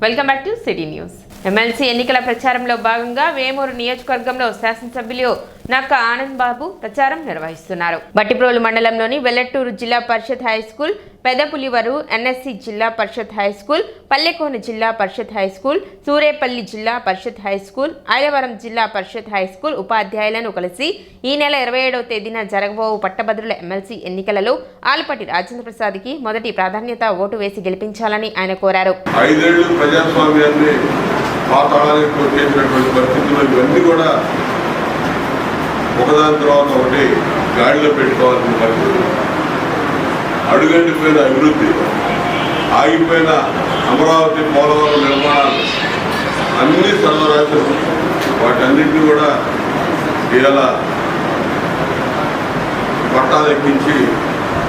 Welcome back to city news. MLC ఎన్నికల ప్రచారంలో భాగంగా వేమూరు నియోజకవర్గంలో శాసనసభ్యులు నక్క ఆనంద్ బాబు ప్రచారం నిర్వహిస్తున్నారు. బట్టిప్రోలు మండలంలోని వెల్లటూరు జిల్లా పరిషత్ హై స్కూల్, పెదపులివరు ఎన్ఎస్సి జిల్లా పరిషత్ హై స్కూల్, పల్లెకోన జిల్లా పరిషత్ హై స్కూల్, సూరేపల్లి జిల్లా పరిషత్ హై స్కూల్, ఐలవరం జిల్లా పరిషత్ హై స్కూల్ ఉపాధ్యాయులను కలిసి ఈ నెల 27వ తేదీన జరగబోవు పట్టభద్రుల ఎమ్మెల్సీ ఎన్నికలలో ఆలపాటి రాజేంద్ర ప్రసాద్కి మొదటి ప్రాధాన్యత ఓటు వేసి గెలిపించాలని ఆయన కోరారు. ఒకదాని తర్వాత ఒకటి గాడిలో పెట్టుకోవాల్సిన పరిస్థితి, అడుగంటిపోయిన అభివృద్ధి, ఆగిపోయిన అమరావతి పోలవరం నిర్మాణాలు అన్ని సర్వరాశులు, వాటన్నింటినీ కూడా ఇలా పట్టాలు ఎక్కించి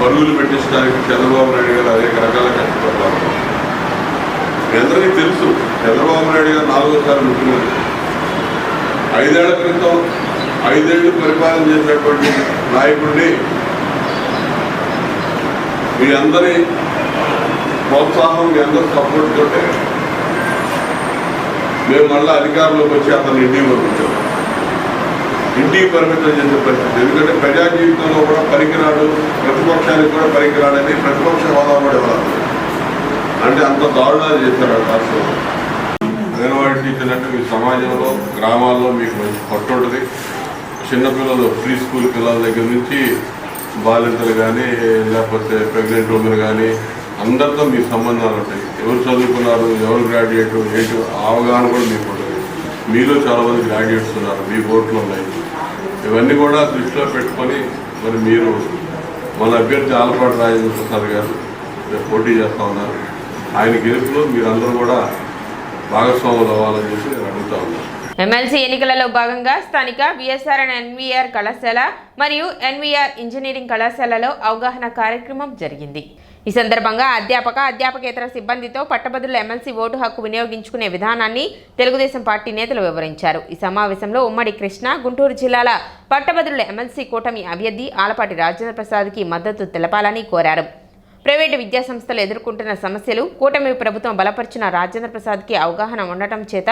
పరుగులు పెట్టించడానికి చంద్రబాబు నాయుడు గారు అనేక రకాల కష్టపడతారు. మీ అందరికీ తెలుసు, చంద్రబాబు నాయుడు గారు 4వ ముఖ్యమంత్రి. 5 ఏళ్ల క్రితం 5 ఏళ్ళు పరిపాలన చేసినటువంటి నాయకుడిని మీ అందరి ప్రోత్సాహం, మీ అందరి సపోర్ట్ తోటే మేము మళ్ళీ అధికారంలోకి వచ్చి అతను ఇంటికి పంపించాం. ఇంటికి పరిమితం చేసే పరిస్థితి. ఎందుకంటే ప్రజా జీవితంలో కూడా పనికిరాడు, ప్రతిపక్షానికి కూడా పనికిరాడని ప్రతిపక్ష హోదా కూడా ఇవ్వాలి. అంటే అంత దారుణాలు చేశారు ఆ రాష్ట్రంలో. అంగన్వాడీ ఇచ్చినట్టు మీ సమాజంలో, గ్రామాల్లో మీకు మంచి పట్టు ఉంటుంది. చిన్నపిల్లలు, ప్రీ స్కూల్ పిల్లల దగ్గర నుంచి బాలింతలు కానీ, లేకపోతే ప్రెగ్నెంట్ ఉమెన్ కానీ అందరితో మీ సంబంధాలు ఉంటాయి. ఎవరు చదువుకున్నారు, ఎవరు గ్రాడ్యుయేట్ ఏంటి అవగాహన కూడా మీకు ఉంటుంది. మీలో చాలామంది గ్రాడ్యుయేట్స్ ఉన్నారు, మీ ఓట్లు ఉన్నాయి. ఇవన్నీ కూడా దృష్టిలో పెట్టుకొని మరి మీరు మన అభ్యర్థి ఆలపాటి రాజేంద్ర ప్రసాద్ గారు పోటీ చేస్తూ ఉన్నారు. ఆయన గెలుపులో మీరందరూ కూడా భాగస్వాములు అవ్వాలని చెప్పి నేను అడుగుతా ఉన్నాను. ఎమ్మెల్సీ ఎన్నికలలో భాగంగా స్థానిక విఎస్ఆర్ అండ్ ఎన్వీఆర్ కళాశాల మరియు ఎన్వీఆర్ ఇంజనీరింగ్ కళాశాలలో అవగాహన కార్యక్రమం జరిగింది. ఈ సందర్భంగా అధ్యాపకేతర సిబ్బందితో పట్టభద్రుల ఎమ్మెల్సీ ఓటు హక్కు వినియోగించుకునే విధానాన్ని తెలుగుదేశం పార్టీ నేతలు వివరించారు. ఈ సమావేశంలో ఉమ్మడి కృష్ణా, గుంటూరు జిల్లాల పట్టభద్రుల ఎమ్మెల్సీ కూటమి అభ్యర్థి ఆలపాటి రాజేంద్ర ప్రసాద్కి మద్దతు తెలపాలని కోరారు. ప్రైవేటు విద్యాసంస్థలు ఎదుర్కొంటున్న సమస్యలు, కూటమి ప్రభుత్వం బలపరిచిన రాజేంద్ర ప్రసాద్కి అవగాహన ఉండటం చేత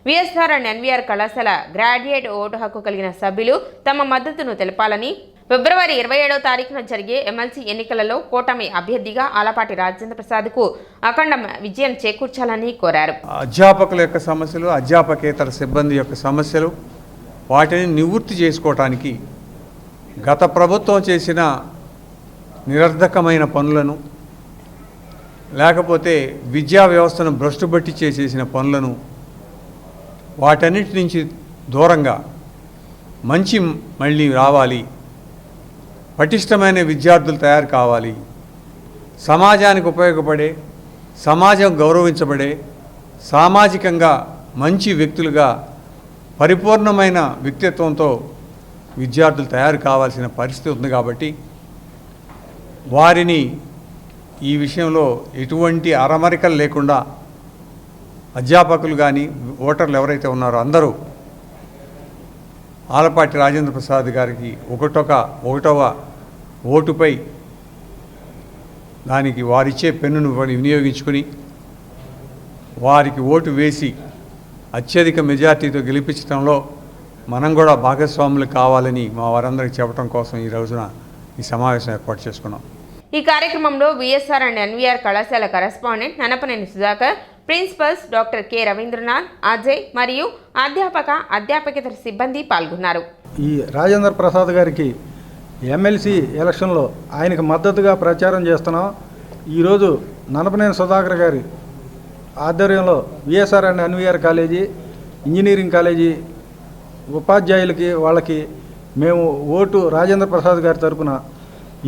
విఎస్ఆర్ అండ్ ఎన్వీఆర్ కళాశాల గ్రాడ్యుయేట్ ఓటు హక్కు కలిగిన సభ్యులు తమ మద్దతును తెలపాలని, ఫిబ్రవరి 27వ తారీఖున జరిగే ఎమ్మెల్సీ ఎన్నికలలో కూటమి అభ్యర్థిగా ఆలపాటి రాజేంద్ర ప్రసాద్కు అఖండ విజయం చేకూర్చాలని కోరారు. అధ్యాపకుల యొక్క సమస్యలు, అధ్యాపకేతర సిబ్బంది యొక్క సమస్యలు, వాటిని నివృత్తి చేసుకోవటానికి గత ప్రభుత్వం చేసిన నిరర్ధకమైన పనులను, లేకపోతే విద్యా వ్యవస్థను భ్రష్టుబట్టి చేసేసిన పనులను, వాటన్నిటి నుంచి దూరంగా మంచి మళ్ళీ రావాలి, పటిష్టమైన విద్యార్థులు తయారు కావాలి, సమాజానికి ఉపయోగపడే, సమాజం గౌరవించబడే, సామాజికంగా మంచి వ్యక్తులుగా పరిపూర్ణమైన వ్యక్తిత్వంతో విద్యార్థులు తయారు కావాల్సిన పరిస్థితి ఉంది. కాబట్టి వారిని ఈ విషయంలో ఎటువంటి అరమరికలు లేకుండా అధ్యాపకులు కానీ ఓటర్లు ఎవరైతే ఉన్నారో అందరూ ఆలపాటి రాజేంద్ర ప్రసాద్ గారికి ఒకటవ ఓటుపై దానికి వారిచ్చే పెన్నును వినియోగించుకొని వారికి ఓటు వేసి అత్యధిక మెజార్టీతో గెలిపించడంలో మనం కూడా భాగస్వాములు కావాలని మా వారందరికీ చెప్పడం కోసం ఈ రోజున ఈ సమావేశం ఏర్పాటు చేసుకున్నాం. ఈ కార్యక్రమంలో విఎస్ఆర్ అండ్ ఎన్వీఆర్ కళాశాల correspondent Nanapaneni Sudhakar, principals doctor K Ravindranath, Ajay మరియు అధ్యాపకేతర సిబ్బంది పాల్గొన్నారు. ఈ రాజేంద్ర ప్రసాద్ గారికి ఎమ్మెల్సీ ఎలక్షన్లో ఆయనకు మద్దతుగా ప్రచారం చేస్తున్నాం. ఈరోజు ననపనేని సుధాకర్ గారి ఆధ్వర్యంలో VSR and NVR college, engineering college ఉపాధ్యాయులకి వాళ్ళకి మేము ఓటు రాజేంద్ర ప్రసాద్ గారి తరపున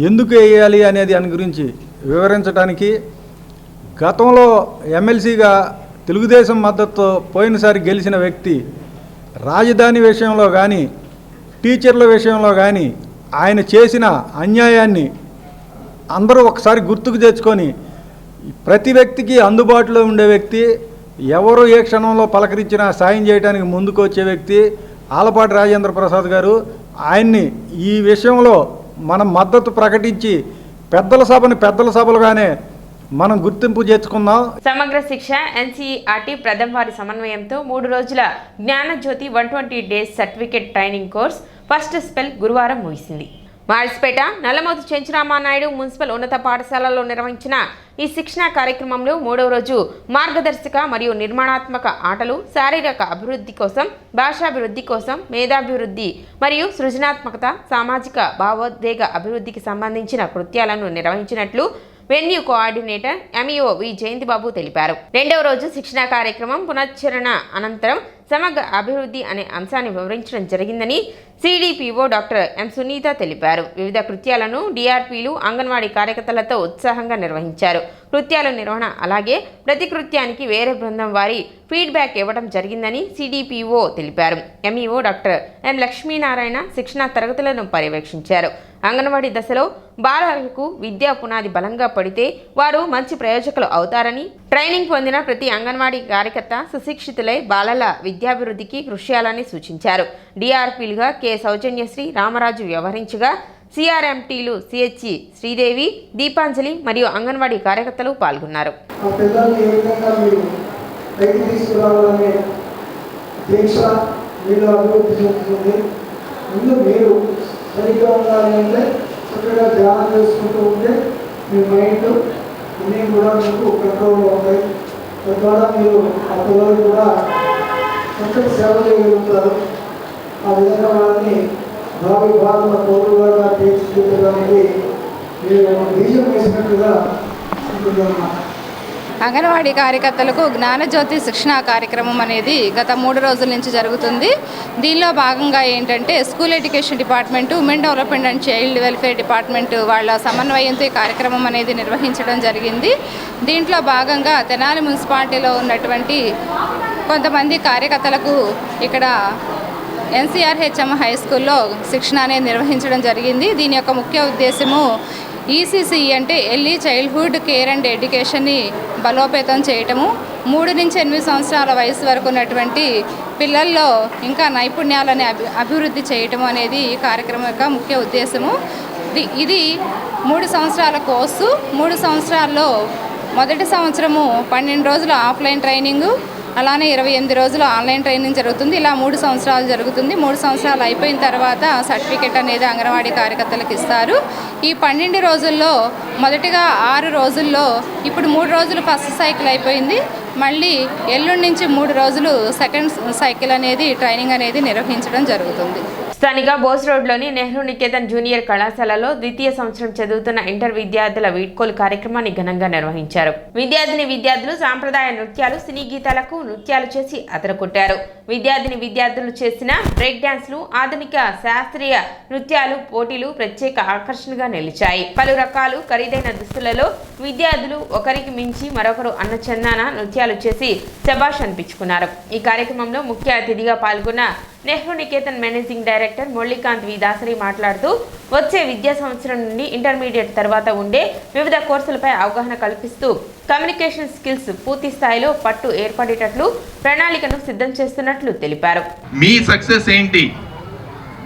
ఎందుకు వేయాలి అనేది దాని గురించి వివరించడానికి, గతంలో ఎమ్మెల్సీగా తెలుగుదేశం మద్దతుతో పోయినసారి గెలిచిన వ్యక్తి రాజధాని విషయంలో కానీ, టీచర్ల విషయంలో కానీ ఆయన చేసిన అన్యాయాన్ని అందరూ ఒకసారి గుర్తుకు తెచ్చుకొని, ప్రతి వ్యక్తికి అందుబాటులో ఉండే వ్యక్తి, ఎవరు ఏ క్షణంలో పలకరించినా సాయం చేయడానికి ముందుకు వచ్చే వ్యక్తి ఆలపాటి రాజేంద్ర ప్రసాద్ గారు. ఆయన్ని ఈ విషయంలో మనం మద్దతు ప్రకటించి పెద్దల సభని పెద్దల సభలుగానే మనం గుర్తింపు చేసుకుందాం. సమగ్ర శిక్ష ఎన్సీఈఆర్టీ ప్రథమ వారి సమన్వయంతో 3 రోజుల Gnanajyothi 120 days certificate training course first spell గురువారం ముగిసింది. మార్స్పేట నల్లమోతు చెంచురామానాయుడు మున్సిపల్ ఉన్నత పాఠశాలలో నిర్వహించిన ఈ శిక్షణా కార్యక్రమంలో 3వ రోజు మార్గదర్శక మరియు నిర్మాణాత్మక ఆటలు, శారీరక అభివృద్ధి కోసం, భాషాభివృద్ధి కోసం, మేధాభివృద్ధి మరియు సృజనాత్మకత, సామాజిక భావోద్వేగ అభివృద్ధికి సంబంధించిన కృత్యాలను నిర్వహించినట్లు వెన్యూ కోఆర్డినేటర్ ఎంఈఓ వి జయంతిబాబు తెలిపారు. 2వ రోజు శిక్షణా కార్యక్రమం పునశ్చరణ అనంతరం సమగ్ర అభివృద్ధి అనే అంశాన్ని వివరించడం జరిగిందని సిడిపిఓ డాక్టర్ ఎం సునీత తెలిపారు. వివిధ కృత్యాలను డిఆర్పీలు, అంగన్వాడీ కార్యకర్తలతో ఉత్సాహంగా నిర్వహించారు. కృత్యాల నిర్వహణ అలాగే ప్రతి కృత్యానికి వేరే బృందం వారి ఫీడ్బ్యాక్ ఇవ్వడం జరిగిందని సిడిపిఓ తెలిపారు. ఎంఈఓ డాక్టర్ ఎం లక్ష్మీనారాయణ శిక్షణా తరగతులను పర్యవేక్షించారు. అంగన్వాడీ దశలో బాలలకు విద్యా పునాది బలంగా పడితే వారు మంచి ప్రయోజకులు అవుతారని, ట్రైనింగ్ పొందిన ప్రతి అంగన్వాడీ కార్యకర్త సుశిక్షితులై బాలల విద్యాభివృద్ధికి కృషి చేయాలని సూచించారు. డిఆర్పీలుగా కె సౌజన్యశ్రీ, రామరాజు వ్యవహరించగా సిఆర్ఎంటీలు సిహెచ్సి శ్రీదేవి, దీపాంజలి మరియు అంగన్వాడీ కార్యకర్తలు పాల్గొన్నారు. సరిగ్గా ఉండాలి అంటే చక్కగా ధ్యానం చేసుకుంటూ ఉంటే మీ మైండ్ అన్నీ కూడా మీకు కంట్రోల్లో ఉంటాయి. తద్వారా మీరు ఆ పిల్లలు కూడా చక్కటి సేవ చేయగలుగుతారు. ఆ విధంగా వాళ్ళని భావి భారత పౌరులుగా తీర్చిదిద్దడానికి మీరు బీజం వేసినట్టుగా ఉంటుందన్నమాట. అంగన్వాడీ కార్యకర్తలకు జ్ఞానజ్యోతి శిక్షణా కార్యక్రమం అనేది గత 3 రోజుల నుంచి జరుగుతుంది. దీనిలో భాగంగా ఏంటంటే school education department, women development and child welfare department వాళ్ళ సమన్వయంతో ఈ కార్యక్రమం అనేది నిర్వహించడం జరిగింది. దీంట్లో భాగంగా తెనాలి మున్సిపాలిటీలో ఉన్నటువంటి కొంతమంది కార్యకర్తలకు ఇక్కడ ఎన్సీఆర్హెచ్ఎం హై స్కూల్లో శిక్షణ అనేది నిర్వహించడం జరిగింది. దీని యొక్క ముఖ్య ఉద్దేశము ఈసీసీ అంటే ఎర్లీ చైల్డ్హుడ్ కేర్ అండ్ ఎడ్యుకేషన్ని బలోపేతం చేయటము, 3 నుంచి 8 సంవత్సరాల వయసు వరకు ఉన్నటువంటి పిల్లల్లో ఇంకా నైపుణ్యాలని అభివృద్ధి చేయటం అనేది ఈ కార్యక్రమం యొక్క ముఖ్య ఉద్దేశము. ఇది 3 సంవత్సరాల కోర్సు. 3 సంవత్సరాల్లో మొదటి సంవత్సరము 12 రోజులు ఆఫ్లైన్ ట్రైనింగు, అలానే 28 రోజులు ఆన్లైన్ ట్రైనింగ్ జరుగుతుంది. ఇలా 3 సంవత్సరాలు జరుగుతుంది. 3 సంవత్సరాలు అయిపోయిన తర్వాత సర్టిఫికెట్ అనేది అంగన్వాడీ కార్యకర్తలకు ఇస్తారు. ఈ 12 రోజుల్లో మొదటిగా 6 రోజుల్లో ఇప్పుడు 3 రోజులు ఫస్ట్ సైకిల్ అయిపోయింది. మళ్ళీ ఎల్లుండి నుంచి 3 రోజులు సెకండ్ సైకిల్ అనేది ట్రైనింగ్ అనేది నిర్వహించడం జరుగుతుంది. స్థానిక బోస్ రోడ్లోని నెహ్రూ నికేతన్ జూనియర్ కళాశాలలో ద్వితీయ సంవత్సరం చదువుతున్న ఇంటర్ విద్యార్థుల వీడ్కోలు కార్యక్రమాన్ని ఘనంగా నిర్వహించారు. విద్యార్థులు సాంప్రదాయ నృత్యాలు, సినీ గీతాలకు నృత్యాలు చేసి అదరకొట్టారు. విద్యార్థులు చేసిన బ్రేక్ డాన్స్లు, ఆధునిక శాస్త్రీయ నృత్యాలు పోటీలు ప్రత్యేక ఆకర్షణగా నిలిచాయి. పలు రకాలు ఖరీదైన దుస్తులలో విద్యార్థులు ఒకరికి మించి మరొకరు అన్నచందాన నృత్యాలు చేసి శభాష్ అనిపించుకున్నారు. ఈ కార్యక్రమంలో ముఖ్య అతిథిగా పాల్గొన్న నెహ్రూ నికేతన్ మేనేజింగ్ డైరెక్టర్ మురళీకాంత్ వి దాసరి మాట్లాడుతూ వచ్చే విద్యా సంవత్సరం నుండి ఇంటర్మీడియట్ తర్వాత ఉండే వివిధ కోర్సులపై అవగాహన కల్పిస్తూ కమ్యూనికేషన్ స్కిల్స్ పూర్తి స్థాయిలో పట్టు ఏర్పడేటట్లు ప్రణాళికను సిద్ధం చేస్తున్నట్లు తెలిపారు. మీ సక్సెస్ ఏంటి?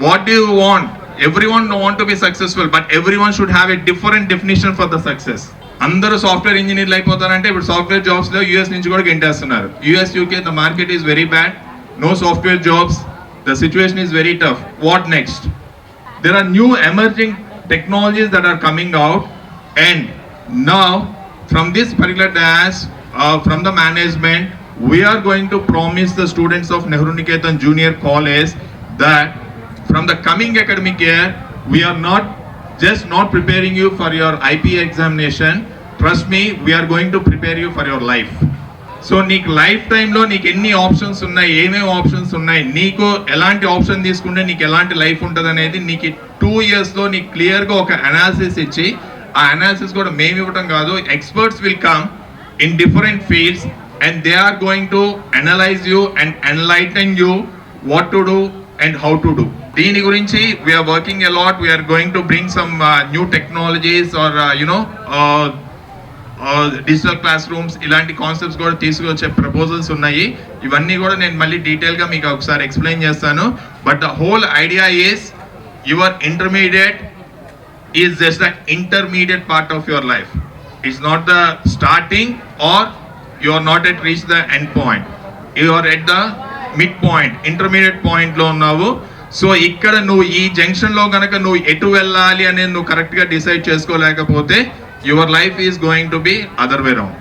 What do you want? Everyone want to be successful, but everyone should have a different definition for the success. అందరూ సాఫ్ట్వేర్ ఇంజనీర్లు అయిపోతారంటే ఇప్పుడు సాఫ్ట్వేర్ జాబ్స్ లో యూఎస్ నుంచి కూడా గెంటేస్తున్నారు. US, UK, the market is very bad. No software jobs. The situation is very tough. What next? There are new emerging technologies that are coming out, and now from this particular dais, from the management, we are going to promise the students of Nehru Niketan Junior College that from the coming academic year, we are not preparing you for your IP examination. Trust me, we are going to prepare you for your life. So నీకు life టైంలో నీకు ఎన్ని options ఉన్నాయి, ఏమేమి options ఉన్నాయి, నీకు ఎలాంటి option తీసుకుంటే నీకు ఎలాంటి లైఫ్ ఉంటుంది అనేది నీకు 2 yearsలో నీకు క్లియర్గా ఒక అనాలిసిస్ ఇచ్చి, ఆ అనాలిసిస్ కూడా మేము ఇవ్వడం కాదు, experts will come in different fields and they are going to analyse you and enlighten you what to do and how to do. దీని గురించి we are working a lot. We are going to bring some new technologies or digital classrooms, ఇలాంటి concepts కూడా తీసుకొచ్చే proposals ఉన్నాయి. ఇవన్నీ కూడా నేను మళ్ళీ డీటెయిల్గా మీకు ఒకసారి ఎక్స్ప్లెయిన్ చేస్తాను. But the whole idea is your intermediate is just the intermediate part of your life. It's not the starting or you are not at reach the end point. You are at the mid point, intermediate point లో ఉన్నావు. So ఇక్కడ నువ్వు ఈ junction లో గనక నువ్వు ఎటు వెళ్ళాలి అనేది నువ్వు కరెక్ట్ గా డిసైడ్ చేసుకోలేకపోతే your life is going to be other way round.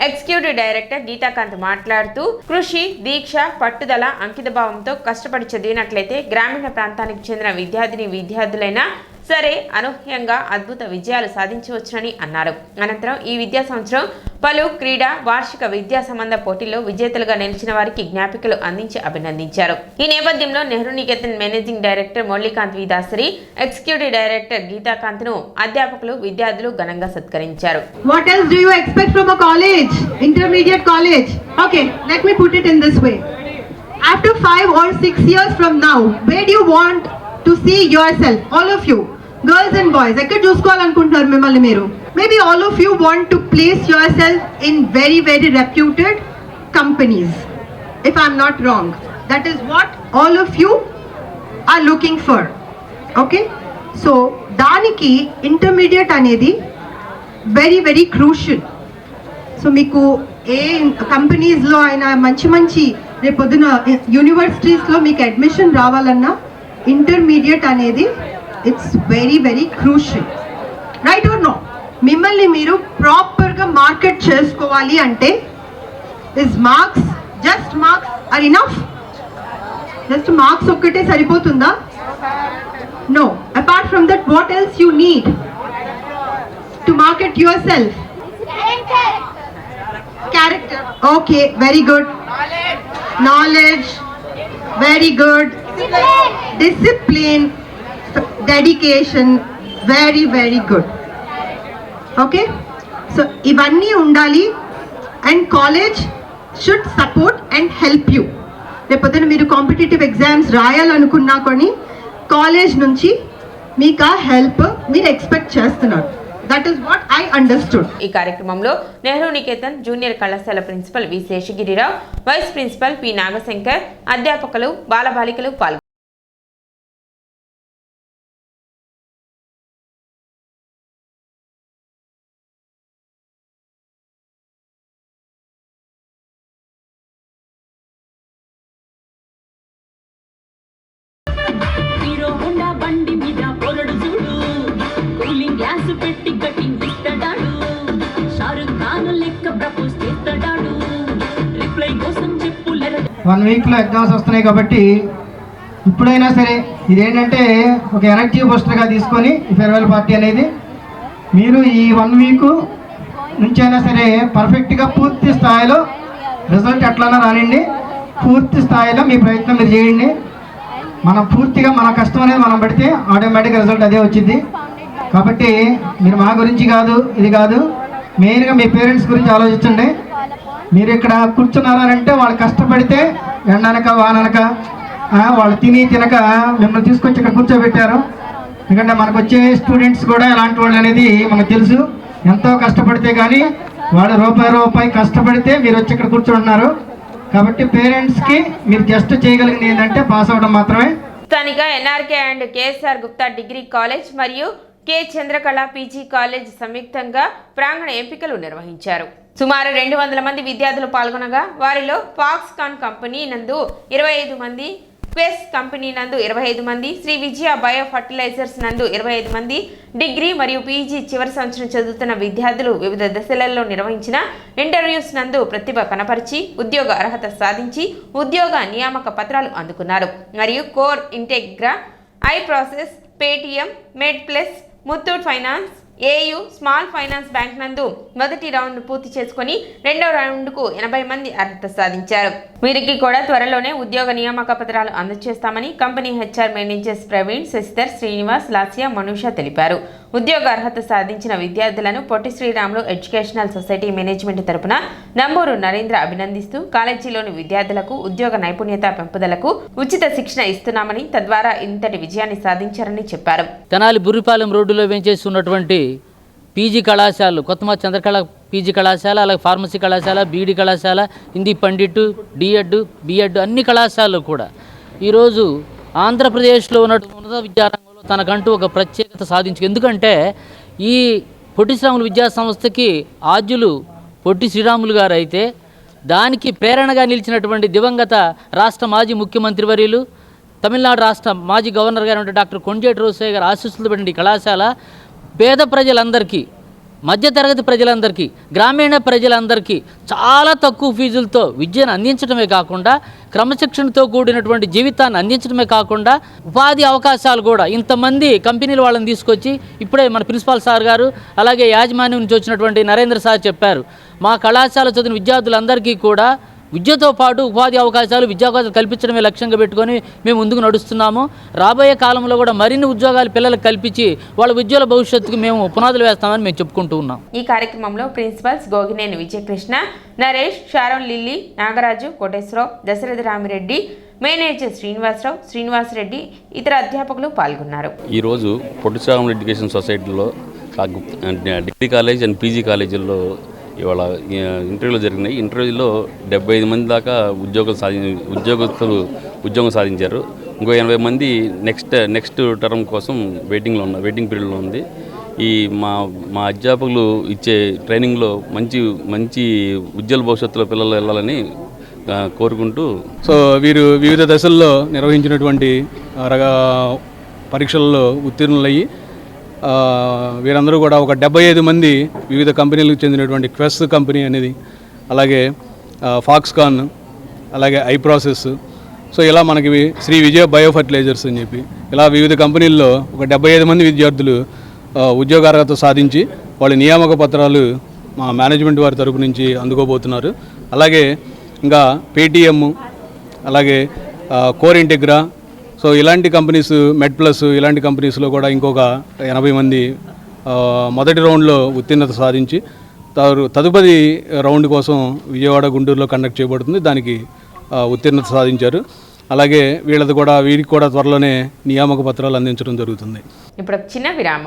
Executive director Geethakanth మాట్లాడుతూ కృషి, దీక్ష, పట్టుదల, అంకితభావంతో కష్టపడి చదివినట్లయితే గ్రామీణ ప్రాంతానికి చెందిన విద్యార్థులైనా సరే అనూహ్యంగా అద్భుత విజయాలు సాధించవచ్చునని అన్నారు. అనంతరం ఈ విద్యా సంవత్సరం పలు క్రీడా, వార్షిక విద్యా సంబంధ పోటీల్లో విజేతలుగా నిలిచిన వారికి జ్ఞాపికలు అందించి అభినందించారు. ఈ నేపథ్యంలో Nehru Niketan managing director Muralikanth Dasari, executive director Geethakanth ను అధ్యాపకులు, విద్యార్థులు ఘనంగా సత్కరించారు. What else do you expect from a college, intermediate college? Okay, let me put it in this way. After 5 or 6 years from now, where do you want to see yourself, all of you? Girls and boys, ekkada chuskovalanuntuntaru mimmalni meeru. Maybe all of you want to place yourself in very, very reputed companies, if I'm not wrong. That is what all of you are looking for. Okay? So, daniki intermediate anedi very, very crucial. So, meeku ఏ కంపెనీస్లో అయినా మంచి రేపొద్దున యూనివర్సిటీస్లో మీకు admission రావాలన్నా intermediate అనేది it's very, very crucial. Right or no? మిమ్మల్ని మీరు ప్రాపర్గా మార్కెట్ చేసుకోవాలి అంటే is marks, just marks are enough? Just marks ఒక్కటే సరిపోతుందా? No. Apart from that what else you need to market yourself? Character. Okay, very good. Knowledge. Very good. Discipline. Dedication. Very, very good. Okay? So, ivanni undali and college should support and help you. Repodana meeru competitive exams రాయాలనుకున్నా కొని college నుంచి మీకు help మీరు expect చేస్తున్నారు. That is what I understood. ఈ కార్యక్రమంలో Nehru Niketan junior కళాశాల principal V Seshagirirao, vice principal P Nagashankar, అధ్యాపకులు, బాలబాలికలు పాల్గొన్నారు. పెట్టి కటింగ్ ఇస్తాడు, షారుఖ్ ఖాన్ లెక్క ప్రపోజ్ చేస్తాడు, రిప్లై కోసం చెప్పు. 1 వీక్లో ఎగ్జామ్స్ వస్తున్నాయి కాబట్టి ఇప్పుడైనా సరే ఇదేంటంటే ఒక ఎనర్జీ బూస్టర్గా తీసుకొని ఈ ఫేర్వెల్ పార్టీ అనేది మీరు ఈ 1 వీక్ నుంచైనా సరే పర్ఫెక్ట్గా పూర్తి స్థాయిలో రిజల్ట్ ఎట్లన్నా రానివ్వండి, పూర్తి స్థాయిలో మీ ప్రయత్నం మీరు చేయండి. మనం పూర్తిగా మన కష్టం అనేది మనం పడితే ఆటోమేటిక్గా రిజల్ట్ అదే వచ్చింది. కాబట్టి మీరు మా గురించి కాదు, ఇది కాదు, మెయిన్గా మీ పేరెంట్స్ గురించి ఆలోచించండి. మీరు ఇక్కడ కూర్చున్నారంటే వాళ్ళు కష్టపడితే ఎండనక వాననక వాళ్ళు తినక మిమ్మల్ని తీసుకొచ్చి ఇక్కడ కూర్చోబెట్టారు. ఎందుకంటే మనకు వచ్చే స్టూడెంట్స్ కూడా ఎలాంటి వాళ్ళు అనేది మనకు తెలుసు. ఎంతో కష్టపడితే కానీ వాళ్ళు రూపాయి కష్టపడితే మీరు వచ్చి ఇక్కడ కూర్చుంటున్నారు. కాబట్టి పేరెంట్స్కి మీరు జస్ట్ చేయగలిగింది ఏంటంటే పాస్ అవ్వడం మాత్రమే. స్థానిక NRK and KSR Gupta degree college మరియు కె చంద్రకళ పీజీ కాలేజ్ సంయుక్తంగా ప్రాంగణ ఎంపికలు నిర్వహించారు. సుమారు 200 మంది విద్యార్థులు పాల్గొనగా వారిలో ఫాక్స్కాన్ కంపెనీ నందు 25 మంది, క్వెస్ కంపెనీ నందు 25 మంది, శ్రీ విజయ బయో ఫర్టిలైజర్స్ నందు 25 మంది, డిగ్రీ మరియు పీజీ చివరి సంవత్సరం చదువుతున్న విద్యార్థులు వివిధ దశలలో నిర్వహించిన ఇంటర్వ్యూస్ నందు ప్రతిభ కనపరిచి ఉద్యోగ అర్హత సాధించి ఉద్యోగ నియామక పత్రాలు అందుకున్నారు. మరియు core integra, I process, Paytm, Med Plus, Muthoot finance, AU small finance bank నందు మొదటి రౌండ్ పూర్తి చేసుకుని రెండో రౌండ్కు 80 మంది అర్హత సాధించారు. వీరికి కూడా త్వరలోనే ఉద్యోగ నియామక పత్రాలు అందజేస్తామని company HR managers Praveen, Sasidhar, Srinivas, Lasya, Manusha తెలిపారు. ఉద్యోగ అర్హత సాధించిన విద్యార్థులను Potti Sriramulu educational society management తరపున నంబూరు నరేంద్ర అభినందిస్తూ కాలేజీలోని విద్యార్థులకు ఉద్యోగ నైపుణ్యత పెంపుదలకు ఉచిత శిక్షణ ఇస్తున్నామని, తద్వారా ఇంతటి విజయాన్ని సాధించారని చెప్పారు. తెనాలి బుర్రిపాలెం రోడ్డులో వేంచేసి ఉన్నటువంటి పీజీ కళాశాలలు, కొత్తమ చంద్రకళ పీజీ కళాశాల, అలాగే ఫార్మసీ కళాశాల, బీఈడి కళాశాల, హిందీ పండిట్, డిఎడ్, బిఎడ్ అన్ని కళాశాలలు కూడా ఈరోజు ఆంధ్రప్రదేశ్లో ఉన్నటువంటి ఉన్నత విద్యారంగంలో తనకంటూ ఒక ప్రత్యేకత సాధించు. ఎందుకంటే ఈ పొట్టి శ్రీరాములు విద్యా సంస్థకి ఆద్యులు పొట్టి శ్రీరాములు గారు అయితే దానికి ప్రేరణగా నిలిచినటువంటి దివంగత రాష్ట్ర మాజీ ముఖ్యమంత్రి వర్యులు తమిళనాడు రాష్ట్ర మాజీ గవర్నర్ గారు డాక్టర్ కొంజేటి రోసయ్య గారు ఆశీస్సులు పడిన ఈ కళాశాల పేద ప్రజలందరికీ, మధ్యతరగతి ప్రజలందరికీ, గ్రామీణ ప్రజలందరికీ చాలా తక్కువ ఫీజులతో విద్యను అందించడమే కాకుండా క్రమశిక్షణతో కూడినటువంటి జీవితాన్ని అందించడమే కాకుండా ఉపాధి అవకాశాలు కూడా ఇంతమంది కంపెనీల వాళ్ళని తీసుకొచ్చి ఇప్పుడే మన ప్రిన్సిపాల్ సార్ గారు అలాగే యాజమాన్యం నుంచి వచ్చినటువంటి నరేంద్ర సార్ చెప్పారు. మా కళాశాల చదివిన విద్యార్థులందరికీ కూడా విద్యతో పాటు ఉపాధి అవకాశాలు, విద్యావకాశాలు కల్పించడమే లక్ష్యంగా పెట్టుకొని మేము ముందుకు నడుస్తున్నాము. రాబోయే కాలంలో కూడా మరిన్ని ఉద్యోగాలు పిల్లలకు కల్పించి వాళ్ళ ఉజ్వల భవిష్యత్తుకు మేము పునాదులు వేస్తామని మేము చెప్పుకుంటూ ఉన్నాం. ఈ కార్యక్రమంలో principals Gogineni Vijayakrishna, Naresh, Sharon Lilly, Nagaraju, Koteswararao, Dasaratha Ramireddy, manager Srinivasareddy, ఇతర అధ్యాపకులు పాల్గొన్నారు. ఈరోజు పొట్టి శ్రీరాములు ఎడ్యుకేషన్ సొసైటీలో డిగ్రీ కాలేజ్ అండ్ పీజీ కాలేజీల్లో ఇవాళ ఇంటర్వ్యూలు జరిగినాయి. ఇంటర్వ్యూలో 75 మంది దాకా ఉద్యోగం సాధించారు. ఇంకో 80 మంది నెక్స్ట్ టర్మ్ కోసం వెయిటింగ్ పీరియడ్లో ఉంది. ఈ మా అధ్యాపకులు ఇచ్చే ట్రైనింగ్లో మంచి ఉజ్వల భవిష్యత్తులో పిల్లలు వెళ్ళాలని కోరుకుంటూ, సో వీరు వివిధ దశల్లో నిర్వహించినటువంటి పరీక్షల్లో ఉత్తీర్ణులయ్యి వీరందరూ కూడా ఒక 75 మంది వివిధ కంపెనీలకు చెందినటువంటి క్వెస్ కంపెనీ అనేది, అలాగే ఫాక్స్కాన్, అలాగే ఐప్రాసెస్, సో ఇలా మనకి శ్రీ విజయ బయో ఫర్టిలైజర్స్ అని చెప్పి ఇలా వివిధ కంపెనీల్లో ఒక 75 మంది విద్యార్థులు ఉద్యోగార్హత సాధించి వాళ్ళ నియామక పత్రాలు మా మేనేజ్మెంట్ వారి తరపు నుంచి అందుకోబోతున్నారు. అలాగే ఇంకా పేటీఎం, అలాగే కోర్ ఇంటిగ్రా, సో ఇలాంటి కంపెనీస్, మెడ్ ప్లస్ ఇలాంటి కంపెనీస్లో కూడా ఇంకొక 80 మంది మొదటి రౌండ్లో ఉత్తీర్ణత సాధించి తదుపరి రౌండ్ కోసం విజయవాడ, గుంటూరులో కండక్ట్ చేయబడుతుంది. దానికి ఉత్తీర్ణత సాధించారు. అలాగే వీరికి కూడా త్వరలోనే నియామక పత్రాలు అందించడం జరుగుతుంది. ఇప్పుడు చిన్న విరామం.